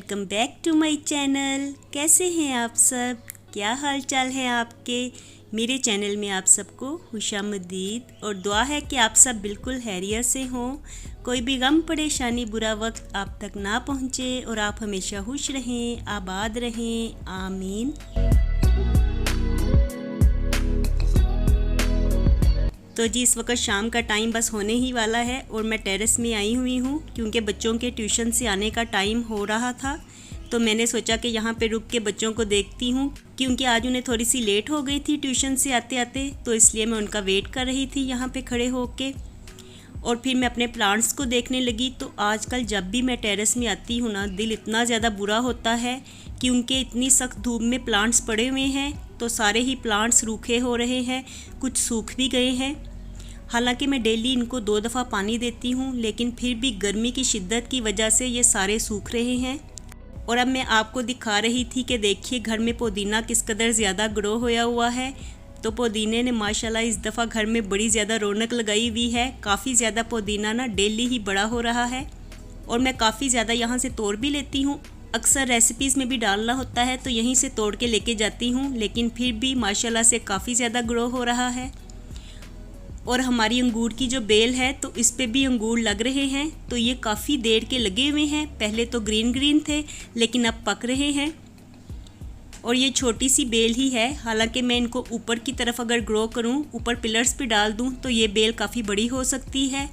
Welcome back to my channel. कैसे हैं आप सब? क्या हाल चाल है आपके? मेरे चैनल में आप सबको खुशामदीद और दुआ है कि आप सब बिल्कुल खैरियत से हों, कोई भी गम परेशानी बुरा वक्त आप तक ना पहुँचे और आप हमेशा खुश रहें, आबाद रहें, आमीन। तो जी इस वक्त शाम का टाइम बस होने ही वाला है और मैं टेरेस में आई हुई हूँ क्योंकि बच्चों के ट्यूशन से आने का टाइम हो रहा था। तो मैंने सोचा कि यहाँ पे रुक के बच्चों को देखती हूँ क्योंकि आज उन्हें थोड़ी सी लेट हो गई थी ट्यूशन से आते आते, तो इसलिए मैं उनका वेट कर रही थी यहाँ पे खड़े होके। और फिर मैं अपने प्लांट्स को देखने लगी। तो आजकल जब भी मैं टेरेस में आती हूँ ना, दिल इतना ज़्यादा बुरा होता है क्योंकि इतनी सख्त धूप में प्लांट्स पड़े हुए हैं। तो सारे ही प्लांट्स रूखे हो रहे हैं, कुछ सूख भी गए हैं। हालांकि मैं डेली इनको 2 दफ़ा पानी देती हूँ, लेकिन फिर भी गर्मी की शिद्दत की वजह से ये सारे सूख रहे हैं। और अब मैं आपको दिखा रही थी कि देखिए घर में पुदीना किस कदर ज़्यादा ग्रो होया हुआ है। तो पुदीने ने माशाल्लाह इस दफ़ा घर में बड़ी ज़्यादा रौनक लगाई हुई है। काफ़ी ज़्यादा पुदीना ना डेली ही बड़ा हो रहा है और मैं काफ़ी ज़्यादा यहाँ से तोड़ भी लेती हूँ। अक्सर रेसिपीज़ में भी डालना होता है तो यहीं से तोड़ के लेके जाती हूँ, लेकिन फिर भी माशाल्लाह से काफ़ी ज़्यादा ग्रो हो रहा है। और हमारी अंगूर की जो बेल है तो इस पे भी अंगूर लग रहे हैं। तो ये काफ़ी देर के लगे हुए हैं। पहले तो ग्रीन ग्रीन थे लेकिन अब पक रहे हैं। और ये छोटी सी बेल ही है। हालांकि मैं इनको ऊपर की तरफ अगर ग्रो करूं, ऊपर पिलर्स पे डाल दूं तो ये बेल काफ़ी बड़ी हो सकती है,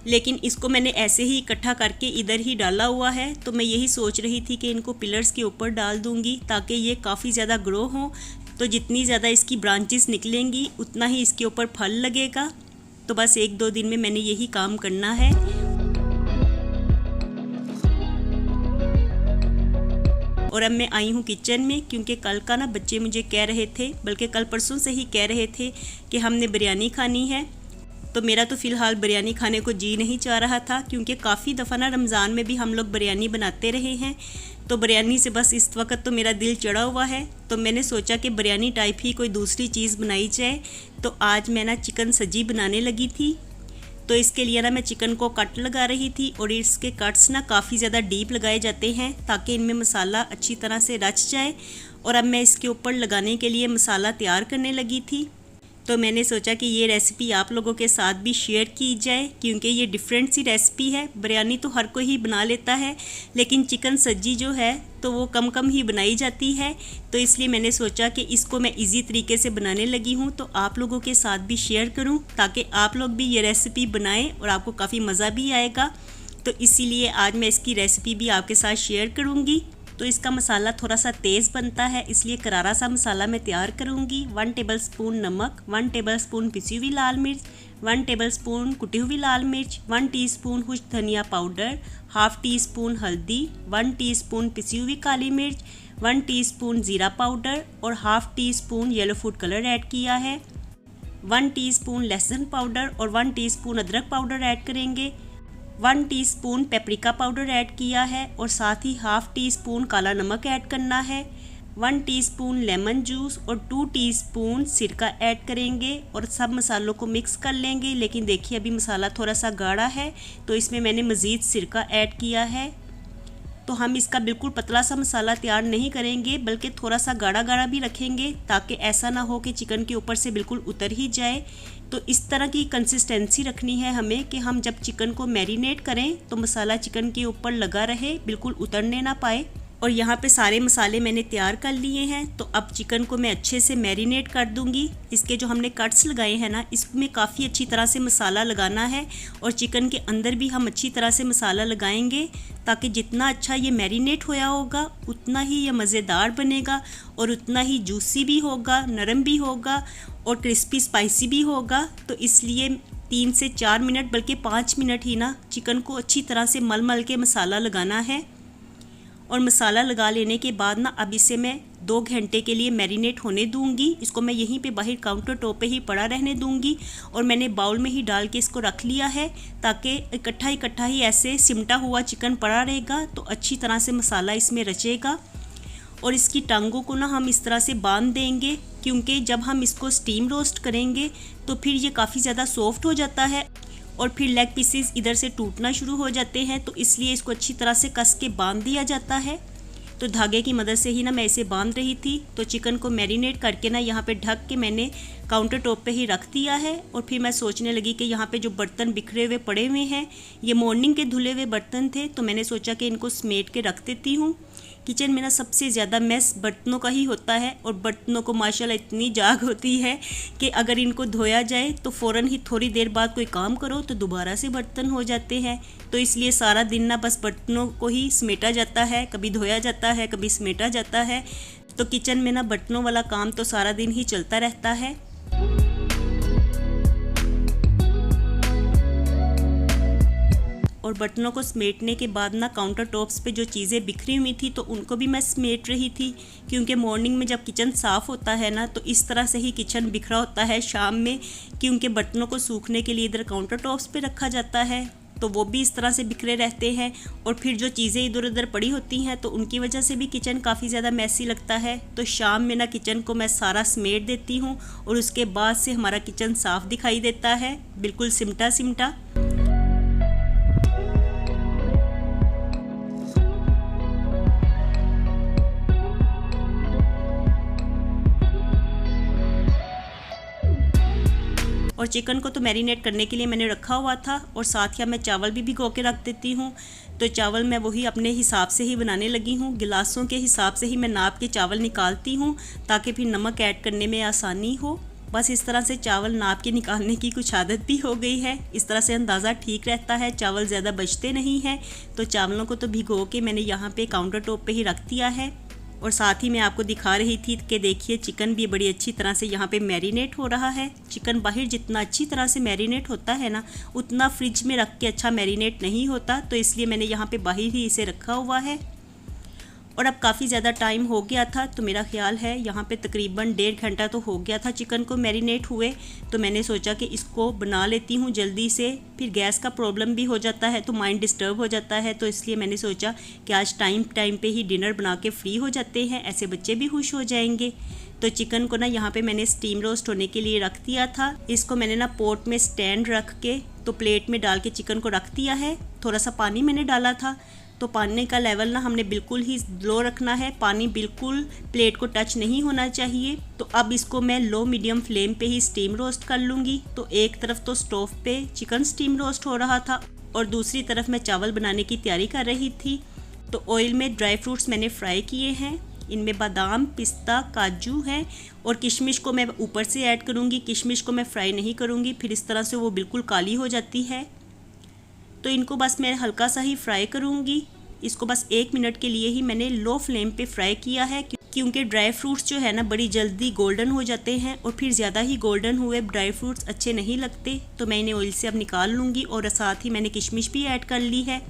लेकिन इसको मैंने ऐसे ही इकट्ठा करके इधर ही डाला हुआ है। तो मैं यही सोच रही थी कि इनको पिलर्स के ऊपर डाल दूंगी ताकि ये काफ़ी ज़्यादा ग्रो हो। तो जितनी ज़्यादा इसकी ब्रांचेस निकलेंगी उतना ही इसके ऊपर फल लगेगा। तो बस 1-2 दिन में मैंने यही काम करना है। और अब मैं आई हूँ किचन में क्योंकि कल का ना बच्चे मुझे कह रहे थे, बल्कि कल परसों से ही कह रहे थे कि हमने बिरयानी खानी है। तो मेरा तो फ़िलहाल बिरयानी खाने को जी नहीं चाह रहा था क्योंकि काफ़ी दफ़ा ना रमज़ान में भी हम लोग बिरयानी बनाते रहे हैं। तो बिरयानी से बस इस वक्त तो मेरा दिल चढ़ा हुआ है। तो मैंने सोचा कि बिरयानी टाइप ही कोई दूसरी चीज़ बनाई जाए। तो आज मैं ना चिकन सजी बनाने लगी थी। तो इसके लिए ना मैं चिकन को कट लगा रही थी और इसके कट्स ना काफ़ी ज़्यादा डीप लगाए जाते हैं ताकि इनमें मसाला अच्छी तरह से रच जाए। और अब मैं इसके ऊपर लगाने के लिए मसाला तैयार करने लगी थी। तो मैंने सोचा कि ये रेसिपी आप लोगों के साथ भी शेयर की जाए क्योंकि ये डिफरेंट सी रेसिपी है। बिरयानी तो हर कोई ही बना लेता है, लेकिन चिकन सब्जी जो है तो वो कम कम ही बनाई जाती है। तो इसलिए मैंने सोचा कि इसको मैं इजी तरीके से बनाने लगी हूँ तो आप लोगों के साथ भी शेयर करूँ ताकि आप लोग भी ये रेसिपी बनाएं और आपको काफ़ी मज़ा भी आएगा। तो इसीलिए आज मैं इसकी रेसिपी भी आपके साथ शेयर करूँगी। तो इसका मसाला थोड़ा सा तेज़ बनता है, इसलिए करारा सा मसाला मैं तैयार करूँगी। 1 टेबलस्पून नमक, 1 टेबलस्पून पिसी हुई लाल मिर्च, 1 टेबलस्पून कुटी हुई लाल मिर्च, 1 टीस्पून खुश्क धनिया पाउडर, हाफ़ टी स्पून हल्दी, 1 टीस्पून पिसी हुई काली मिर्च, 1 टीस्पून ज़ीरा पाउडर और half tea spoon yellow food colour add किया है। 1 टीस्पून लहसुन पाउडर और 1 टीस्पून अदरक पाउडर ऐड करेंगे। 1 टीस्पून पेपरिका पाउडर ऐड किया है और साथ ही हाफ़ टी स्पून काला नमक ऐड करना है। 1 टीस्पून लेमन जूस और 2 टीस्पून सिरका ऐड करेंगे और सब मसालों को मिक्स कर लेंगे। लेकिन देखिए अभी मसाला थोड़ा सा गाढ़ा है तो इसमें मैंने मज़ीद सिरका ऐड किया है। तो हम इसका बिल्कुल पतला सा मसाला तैयार नहीं करेंगे बल्कि थोड़ा सा गाढ़ा गाढ़ा भी रखेंगे ताकि ऐसा ना हो कि चिकन के ऊपर से बिल्कुल उतर ही जाए। तो इस तरह की कंसिस्टेंसी रखनी है हमें कि हम जब चिकन को मैरिनेट करें तो मसाला चिकन के ऊपर लगा रहे, बिल्कुल उतरने ना पाए। और यहाँ पे सारे मसाले मैंने तैयार कर लिए हैं। तो अब चिकन को मैं अच्छे से मैरिनेट कर दूंगी। इसके जो हमने कट्स लगाए हैं ना, इसमें काफ़ी अच्छी तरह से मसाला लगाना है और चिकन के अंदर भी हम अच्छी तरह से मसाला लगाएंगे ताकि जितना अच्छा ये मैरिनेट होया होगा उतना ही ये मज़ेदार बनेगा और उतना ही जूसी भी होगा, नरम भी होगा और क्रिस्पी स्पाइसी भी होगा। तो इसलिए 3 से 4 मिनट बल्कि 5 मिनट ही ना चिकन को अच्छी तरह से मल मल के मसाला लगाना है। और मसाला लगा लेने के बाद ना अब इसे मैं 2 घंटे के लिए मैरिनेट होने दूंगी। इसको मैं यहीं पे बाहर काउंटर टॉप पे ही पड़ा रहने दूंगी और मैंने बाउल में ही डाल के इसको रख लिया है ताकि इकट्ठा ही ऐसे सिमटा हुआ चिकन पड़ा रहेगा तो अच्छी तरह से मसाला इसमें रचेगा। और इसकी टांगों को ना हम इस तरह से बांध देंगे क्योंकि जब हम इसको स्टीम रोस्ट करेंगे तो फिर ये काफ़ी ज़्यादा सॉफ्ट हो जाता है और फिर लेग पीसेस इधर से टूटना शुरू हो जाते हैं। तो इसलिए इसको अच्छी तरह से कस के बांध दिया जाता है। तो धागे की मदद से ही ना मैं इसे बांध रही थी। तो चिकन को मैरिनेट करके ना यहाँ पे ढक के मैंने काउंटर टॉप पे ही रख दिया है। और फिर मैं सोचने लगी कि यहाँ पे जो बर्तन बिखरे हुए पड़े हुए हैं, ये मॉर्निंग के धुले हुए बर्तन थे, तो मैंने सोचा कि इनको समेट के रख देती हूँ। किचन में ना सबसे ज़्यादा मैस बर्तनों का ही होता है, और बर्तनों को माशाल्लाह इतनी जाग होती है कि अगर इनको धोया जाए तो फ़ौरन ही थोड़ी देर बाद कोई काम करो तो दोबारा से बर्तन हो जाते हैं। तो इसलिए सारा दिन ना बस बर्तनों को ही समेटा जाता है, कभी धोया जाता है, कभी समेटा जाता है। तो किचन में ना बर्तनों वाला काम तो सारा दिन ही चलता रहता है। और बर्तनों को समेटने के बाद ना काउंटर टॉप्स पे जो चीज़ें बिखरी हुई थी तो उनको भी मैं समेट रही थी, क्योंकि मॉर्निंग में जब किचन साफ़ होता है ना तो इस तरह से ही किचन बिखरा होता है शाम में, क्योंकि बर्तनों को सूखने के लिए इधर काउंटर टॉप्स पे रखा जाता है तो वो भी इस तरह से बिखरे रहते हैं। और फिर जो चीज़ें इधर उधर पड़ी होती हैं तो उनकी वजह से भी किचन काफ़ी ज़्यादा मैसी लगता है। तो शाम में ना किचन को मैं सारा समेट देती हूँ और उसके बाद से हमारा किचन साफ़ दिखाई देता है, बिल्कुल सिमटा सिमटा। और चिकन को तो मैरिनेट करने के लिए मैंने रखा हुआ था, और साथ ही मैं चावल भी भिगो के रख देती हूँ। तो चावल मैं वही अपने हिसाब से ही बनाने लगी हूँ, गिलासों के हिसाब से ही मैं नाप के चावल निकालती हूँ ताकि फिर नमक ऐड करने में आसानी हो। बस इस तरह से चावल नाप के निकालने की कुछ आदत भी हो गई है, इस तरह से अंदाज़ा ठीक रहता है, चावल ज़्यादा बचते नहीं हैं। तो चावलों को तो भिगो के मैंने यहाँ पे काउंटर टॉप पे ही रख दिया है। और साथ ही मैं आपको दिखा रही थी कि देखिए चिकन भी बड़ी अच्छी तरह से यहाँ पे मैरिनेट हो रहा है। चिकन बाहर जितना अच्छी तरह से मैरिनेट होता है ना, उतना फ्रिज में रख के अच्छा मैरिनेट नहीं होता, तो इसलिए मैंने यहाँ पे बाहर ही इसे रखा हुआ है। और अब काफ़ी ज़्यादा टाइम हो गया था, तो मेरा ख्याल है यहाँ पे तकरीबन 1.5 घंटा तो हो गया था चिकन को मैरिनेट हुए। तो मैंने सोचा कि इसको बना लेती हूँ जल्दी से, फिर गैस का प्रॉब्लम भी हो जाता है तो माइंड डिस्टर्ब हो जाता है। तो इसलिए मैंने सोचा कि आज टाइम पे ही डिनर बना के फ्री हो जाते हैं, ऐसे बच्चे भी खुश हो जाएंगे। तो चिकन को ना यहाँ पे मैंने स्टीम रोस्ट होने के लिए रख दिया था। इसको मैंने ना पोट में स्टैंड रख के तो प्लेट में डाल के चिकन को रख दिया है। थोड़ा सा पानी मैंने डाला था, तो पानी का लेवल ना हमने बिल्कुल ही लो रखना है, पानी बिल्कुल प्लेट को टच नहीं होना चाहिए। तो अब इसको मैं लो मीडियम फ्लेम पे ही स्टीम रोस्ट कर लूँगी। तो एक तरफ तो स्टोव पे चिकन स्टीम रोस्ट हो रहा था और दूसरी तरफ मैं चावल बनाने की तैयारी कर रही थी। तो ऑयल में ड्राई फ्रूट्स मैंने फ्राई किए हैं, इनमें बादाम, पिस्ता, काजू है, और किशमिश को मैं ऊपर से ऐड करूँगी। किशमिश को मैं फ्राई नहीं करूँगी, फिर इस तरह से वो बिल्कुल काली हो जाती है। तो इनको बस मैं हल्का सा ही फ्राई करूँगी। इसको बस 1 मिनट के लिए ही मैंने लो फ्लेम पे फ्राई किया है, क्योंकि ड्राई फ्रूट्स जो है ना बड़ी जल्दी गोल्डन हो जाते हैं, और फिर ज़्यादा ही गोल्डन हुए ड्राई फ्रूट्स अच्छे नहीं लगते। तो मैं इन्हें ऑयल से अब निकाल लूँगी, और साथ ही मैंने किशमिश भी ऐड कर ली है।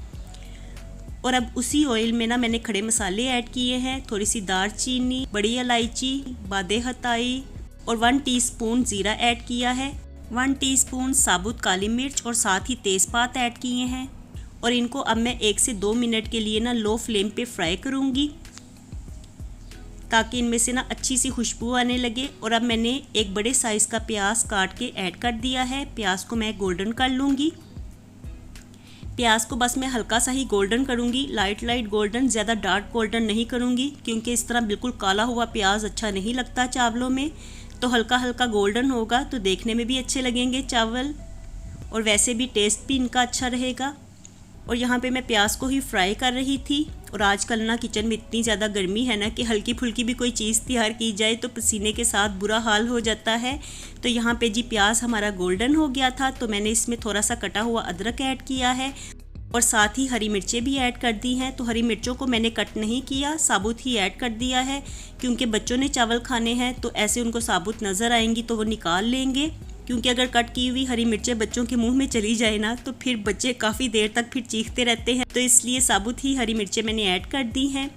और अब उसी ऑयल में ना मैंने खड़े मसाले ऐड किए हैं, थोड़ी सी दालचीनी, बड़ी इलायची, बादे हताई, और 1 टीस्पून ज़ीरा ऐड किया है, 1 टीस्पून साबुत काली मिर्च, और साथ ही तेज़पात ऐड किए हैं। और इनको अब मैं 1 से 2 मिनट के लिए ना लो फ्लेम पे फ्राई करूँगी, ताकि इनमें से ना अच्छी सी खुशबू आने लगे। और अब मैंने एक बड़े साइज़ का प्याज काट के ऐड कर दिया है। प्याज को मैं गोल्डन कर लूँगी। प्याज को बस मैं हल्का सा ही गोल्डन करूँगी, लाइट गोल्डन, ज़्यादा डार्क गोल्डन नहीं करूँगी, क्योंकि इस तरह बिल्कुल काला हुआ प्याज अच्छा नहीं लगता चावलों में। तो हल्का हल्का गोल्डन होगा तो देखने में भी अच्छे लगेंगे चावल, और वैसे भी टेस्ट भी इनका अच्छा रहेगा। और यहाँ पे मैं प्याज को ही फ्राई कर रही थी। और आजकल ना किचन में इतनी ज़्यादा गर्मी है ना कि हल्की फुल्की भी कोई चीज़ तैयार की जाए तो पसीने के साथ बुरा हाल हो जाता है। तो यहाँ पे जी प्याज हमारा गोल्डन हो गया था, तो मैंने इसमें थोड़ा सा कटा हुआ अदरक ऐड किया है, और साथ ही हरी मिर्चें भी ऐड कर दी हैं। तो हरी मिर्चों को मैंने कट नहीं किया, साबुत ही ऐड कर दिया है, क्योंकि बच्चों ने चावल खाने हैं तो ऐसे उनको साबुत नज़र आएंगी तो वो निकाल लेंगे। क्योंकि अगर कट की हुई हरी मिर्चें बच्चों के मुंह में चली जाए ना तो फिर बच्चे काफ़ी देर तक फिर चीखते रहते हैं, तो इसलिए साबुत ही हरी मिर्चें मैंने ऐड कर दी हैं।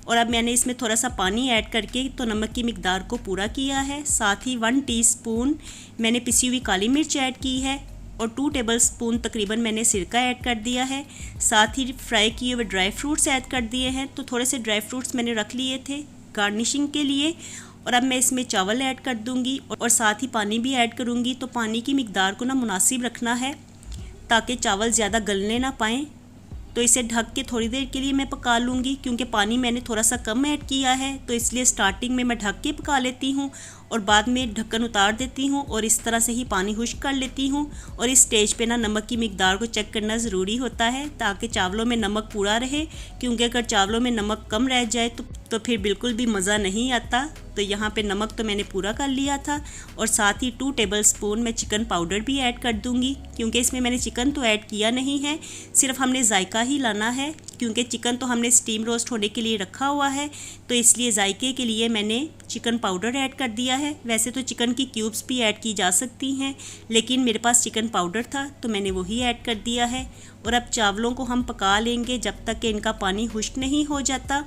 और अब मैंने इसमें थोड़ा सा पानी ऐड करके तो नमक की मिकदार को पूरा किया है। साथ ही 1 टीस्पून मैंने पिसी हुई काली मिर्च ऐड की है, और 2 टेबलस्पून तकरीबन मैंने सिरका ऐड कर दिया है। साथ ही फ्राई किए हुए ड्राई फ्रूट्स ऐड कर दिए हैं। तो थोड़े से ड्राई फ्रूट्स मैंने रख लिए थे गार्निशिंग के लिए। और अब मैं इसमें चावल ऐड कर दूंगी, और साथ ही पानी भी ऐड करूंगी। तो पानी की मिकदार को ना मुनासिब रखना है, ताकि चावल ज़्यादा गलने ना पाएँ। तो इसे ढक के थोड़ी देर के लिए मैं पका लूँगी, क्योंकि पानी मैंने थोड़ा सा कम ऐड किया है, तो इसलिए स्टार्टिंग में मैं ढक के पका लेती हूँ और बाद में ढक्कन उतार देती हूँ और इस तरह से ही पानी खुश्क कर लेती हूँ। और इस स्टेज पे ना नमक की मिकदार को चेक करना ज़रूरी होता है ताकि चावलों में नमक पूरा रहे, क्योंकि अगर चावलों में नमक कम रह जाए तो फिर बिल्कुल भी मज़ा नहीं आता। तो यहाँ पे नमक तो मैंने पूरा कर लिया था और साथ ही 2 टेबलस्पून मैं चिकन पाउडर भी ऐड कर दूँगी, क्योंकि इसमें मैंने चिकन तो ऐड किया नहीं है, सिर्फ हमने जायका ही लाना है, क्योंकि चिकन तो हमने स्टीम रोस्ट होने के लिए रखा हुआ है, तो इसलिए जायके के लिए मैंने चिकन पाउडर ऐड कर दिया है। वैसे तो चिकन की क्यूब्स भी ऐड की जा सकती हैं, लेकिन मेरे पास चिकन पाउडर था तो मैंने वही ऐड कर दिया है। और अब चावलों को हम पका लेंगे जब तक कि इनका पानी खुश्क नहीं हो जाता।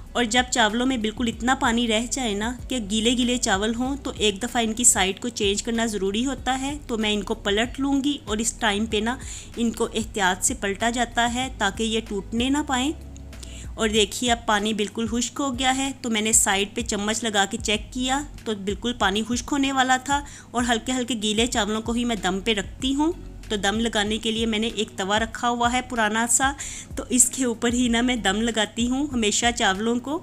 और जब चावलों में बिल्कुल इतना पानी रह जाए ना कि गीले गीले चावल हों, तो एक दफ़ा इनकी साइड को चेंज करना ज़रूरी होता है। तो मैं इनको पलट लूँगी और इस टाइम पे ना इनको एहतियात से पलटा जाता है ताकि ये टूटने ना पाएँ। और देखिए अब पानी बिल्कुल खुश्क हो गया है, तो मैंने साइड पे चम्मच लगा के चेक किया तो बिल्कुल पानी खुश्क होने वाला था। और हल्के हल्के गीले चावलों को ही मैं दम पे रखती हूँ। तो दम लगाने के लिए मैंने एक तवा रखा हुआ है पुराना सा, तो इसके ऊपर ही ना मैं दम लगाती हूँ हमेशा चावलों को।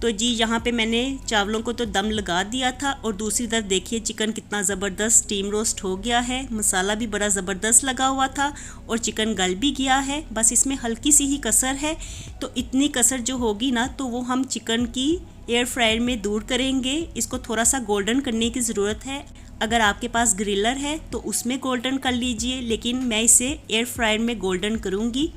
तो जी यहाँ पे मैंने चावलों को तो दम लगा दिया था और दूसरी तरफ देखिए चिकन कितना ज़बरदस्त स्टीम रोस्ट हो गया है। मसाला भी बड़ा ज़बरदस्त लगा हुआ था और चिकन गल भी गया है, बस इसमें हल्की सी ही कसर है। तो इतनी कसर जो होगी ना तो वो हम चिकन की एयर फ्रायर में दूर करेंगे। इसको थोड़ा सा गोल्डन करने की ज़रूरत है। अगर आपके पास ग्रिलर है तो उसमें गोल्डन कर लीजिए, लेकिन मैं इसे एयर फ्रायर में गोल्डन करूँगी।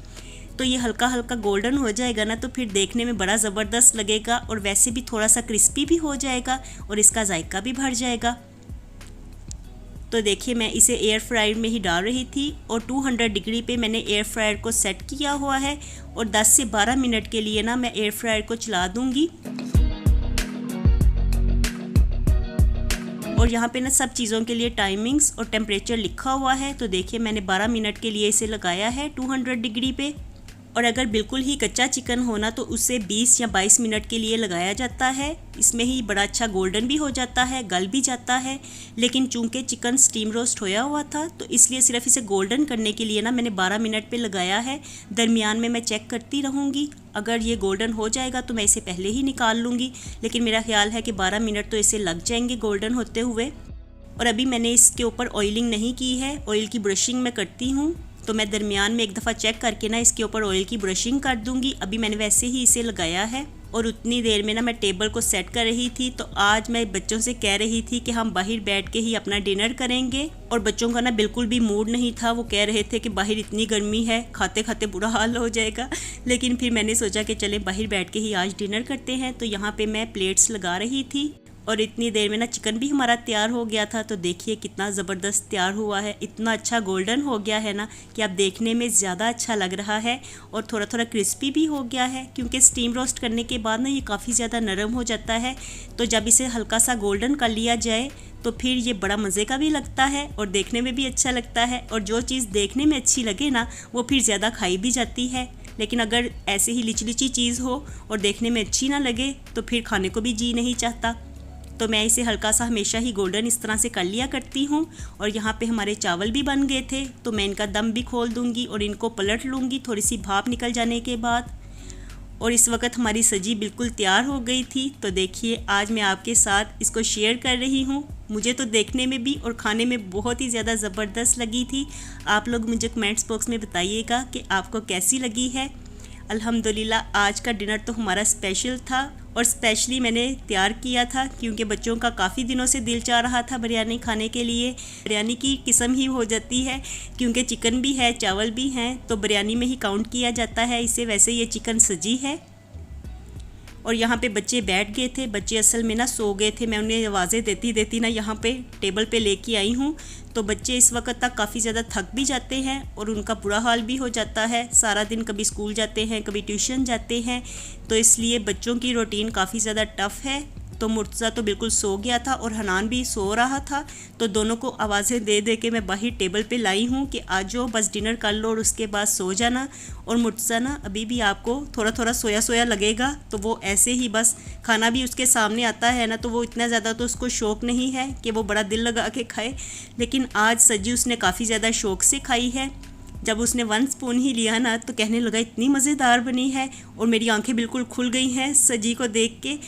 तो ये हल्का हल्का गोल्डन हो जाएगा ना तो फिर देखने में बड़ा ज़बरदस्त लगेगा और वैसे भी थोड़ा सा क्रिस्पी भी हो जाएगा और इसका जायका भी बढ़ जाएगा। तो देखिए मैं इसे एयर फ्रायर में ही डाल रही थी और 200 डिग्री पे मैंने एयर फ्रायर को सेट किया हुआ है और 10 से 12 मिनट के लिए ना मैं एयर फ्रायर को चला दूँगी। और यहाँ पे ना सब चीज़ों के लिए टाइमिंग्स और टेम्परेचर लिखा हुआ है। तो देखिए मैंने 12 मिनट के लिए इसे लगाया है 200 डिग्री पे। और अगर बिल्कुल ही कच्चा चिकन होना तो उसे 20 या 22 मिनट के लिए लगाया जाता है। इसमें ही बड़ा अच्छा गोल्डन भी हो जाता है, गल भी जाता है। लेकिन चूंकि चिकन स्टीम रोस्ट होया हुआ था तो इसलिए सिर्फ इसे गोल्डन करने के लिए ना मैंने 12 मिनट पे लगाया है। दरमियान में मैं चेक करती रहूँगी, अगर ये गोल्डन हो जाएगा तो मैं इसे पहले ही निकाल लूँगी, लेकिन मेरा ख्याल है कि 12 मिनट तो इसे लग जाएंगे गोल्डन होते हुए। और अभी मैंने इसके ऊपर ऑयलिंग नहीं की है, ऑयल की ब्रशिंग मैं करती हूँ, तो मैं दरमियान में एक दफ़ा चेक करके ना इसके ऊपर ऑयल की ब्रशिंग कर दूंगी। अभी मैंने वैसे ही इसे लगाया है और उतनी देर में ना मैं टेबल को सेट कर रही थी। तो आज मैं बच्चों से कह रही थी कि हम बाहर बैठ के ही अपना डिनर करेंगे और बच्चों का ना बिल्कुल भी मूड नहीं था। वो कह रहे थे कि बाहर इतनी गर्मी है, खाते खाते बुरा हाल हो जाएगा। लेकिन फिर मैंने सोचा कि चले बाहर बैठ के ही आज डिनर करते हैं। तो यहाँ पे मैं प्लेट्स लगा रही थी और इतनी देर में ना चिकन भी हमारा तैयार हो गया था। तो देखिए कितना ज़बरदस्त तैयार हुआ है, इतना अच्छा गोल्डन हो गया है ना कि आप देखने में ज़्यादा अच्छा लग रहा है और थोड़ा थोड़ा क्रिस्पी भी हो गया है, क्योंकि स्टीम रोस्ट करने के बाद ना ये काफ़ी ज़्यादा नरम हो जाता है। तो जब इसे हल्का सा गोल्डन कर लिया जाए तो फिर ये बड़ा मज़े का भी लगता है और देखने में भी अच्छा लगता है। और जो चीज़ देखने में अच्छी लगे ना वो फिर ज़्यादा खाई भी जाती है। लेकिन अगर ऐसे ही लिची चीज़ हो और देखने में अच्छी ना लगे तो फिर खाने को भी जी नहीं चाहता। तो मैं इसे हल्का सा हमेशा ही गोल्डन इस तरह से कर लिया करती हूँ। और यहाँ पे हमारे चावल भी बन गए थे, तो मैं इनका दम भी खोल दूँगी और इनको पलट लूँगी थोड़ी सी भाप निकल जाने के बाद। और इस वक्त हमारी सब्जी बिल्कुल तैयार हो गई थी। तो देखिए आज मैं आपके साथ इसको शेयर कर रही हूँ। मुझे तो देखने में भी और खाने में बहुत ही ज़्यादा ज़बरदस्त लगी थी। आप लोग मुझे कमेंट्स बॉक्स में बताइएगा कि आपको कैसी लगी है। अल्हम्दुलिल्लाह आज का डिनर तो हमारा स्पेशल था और स्पेशली मैंने तैयार किया था क्योंकि बच्चों का काफ़ी दिनों से दिल चाह रहा था बिरयानी खाने के लिए। बिरयानी की किस्म ही हो जाती है क्योंकि चिकन भी है, चावल भी हैं, तो बिरयानी में ही काउंट किया जाता है इसे। वैसे ये चिकन सजी है। और यहाँ पे बच्चे बैठ गए थे, बच्चे असल में ना सो गए थे। मैं उन्हें आवाज़ें देती ना यहाँ पे टेबल पे लेके आई हूँ। तो बच्चे इस वक्त तक काफ़ी ज़्यादा थक भी जाते हैं और उनका बुरा हाल भी हो जाता है। सारा दिन कभी स्कूल जाते हैं, कभी ट्यूशन जाते हैं, तो इसलिए बच्चों की रूटीन काफ़ी ज़्यादा टफ़ है। तो मुर्तज़ा तो बिल्कुल सो गया था और हनान भी सो रहा था। तो दोनों को आवाज़ें दे के मैं बाहर टेबल पे लाई हूँ कि आ जाओ बस डिनर कर लो और उसके बाद सो जाना। और मुर्तज़ा ना अभी भी आपको थोड़ा थोड़ा सोया लगेगा, तो वो ऐसे ही बस खाना भी उसके सामने आता है ना तो वो इतना ज़्यादा तो उसको शौक़ नहीं है कि वो बड़ा दिल लगा के खाए। लेकिन आज सब्जी उसने काफ़ी ज़्यादा शौक़ से खाई है। जब उसने 1 स्पून ही लिया ना तो कहने लगा इतनी मज़ेदार बनी है, और मेरी आंखें बिल्कुल खुल गई हैं सजी को देख के।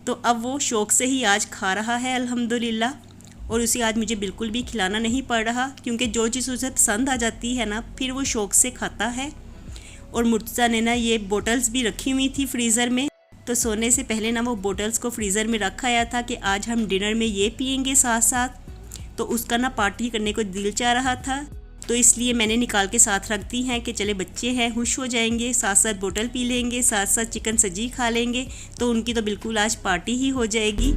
तो अब वो शौक़ से ही आज खा रहा है अल्हम्दुलिल्लाह, और उसे आज मुझे बिल्कुल भी खिलाना नहीं पड़ रहा, क्योंकि जो चीज़ उसे पसंद आ जाती है ना फिर वो शौक़ से खाता है। और मुर्तज़ा ने ना ये बोटल्स भी रखी हुई थी फ्रीज़र में, तो सोने से पहले ना वो बोटल्स को फ्रीज़र में रखा आया था कि आज हम डिनर में ये पियेंगे साथ साथ। तो उसका ना पार्टी करने को दिल चाह रहा था, तो इसलिए मैंने निकाल के साथ रख दी हैं कि चले बच्चे हैं खुश हो जाएंगे, साथ साथ बोतल पी लेंगे, साथ साथ चिकन सजी खा लेंगे, तो उनकी तो बिल्कुल आज पार्टी ही हो जाएगी।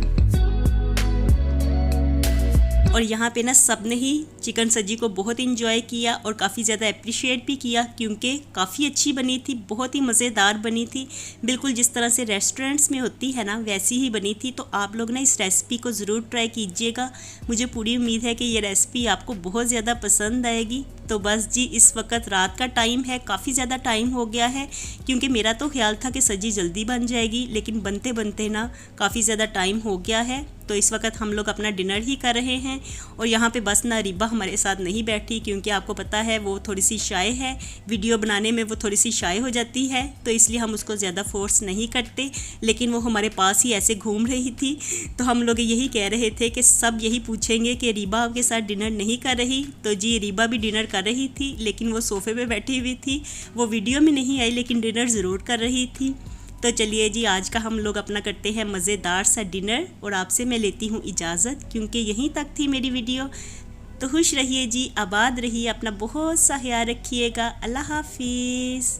और यहाँ पे ना सब ने ही चिकन सजी को बहुत इंजॉय किया और काफ़ी ज़्यादा अप्रिशिएट भी किया, क्योंकि काफ़ी अच्छी बनी थी, बहुत ही मज़ेदार बनी थी, बिल्कुल जिस तरह से रेस्टोरेंट्स में होती है ना वैसी ही बनी थी। तो आप लोग ना इस रेसिपी को ज़रूर ट्राई कीजिएगा, मुझे पूरी उम्मीद है कि ये रेसिपी आपको बहुत ज़्यादा पसंद आएगी। तो बस जी, इस वक्त रात का टाइम है, काफ़ी ज़्यादा टाइम हो गया है, क्योंकि मेरा तो ख्याल था कि सजी जल्दी बन जाएगी, लेकिन बनते बनते ना काफ़ी ज़्यादा टाइम हो गया है। तो इस वक्त हम लोग अपना डिनर ही कर रहे हैं। और यहाँ पे बस ना रिबा हमारे साथ नहीं बैठी, क्योंकि आपको पता है वो थोड़ी सी शाय है, वीडियो बनाने में वो थोड़ी सी शाय हो जाती है, तो इसलिए हम उसको ज़्यादा फोर्स नहीं करते। लेकिन वो हमारे पास ही ऐसे घूम रही थी, तो हम लोग यही कह रहे थे कि सब यही पूछेंगे कि रिबा आपके साथ डिनर नहीं कर रही। तो जी, रिबा भी डिनर कर रही थी, लेकिन वो सोफ़े पे बैठी हुई थी, वो वीडियो में नहीं आई लेकिन डिनर ज़रूर कर रही थी। तो चलिए जी, आज का हम लोग अपना करते हैं मज़ेदार सा डिनर, और आपसे मैं लेती हूँ इजाज़त, क्योंकि यहीं तक थी मेरी वीडियो। तो खुश रहिए जी, आबाद रहिए, अपना बहुत सा ख्याल रखिएगा। अल्लाह हाफिज़।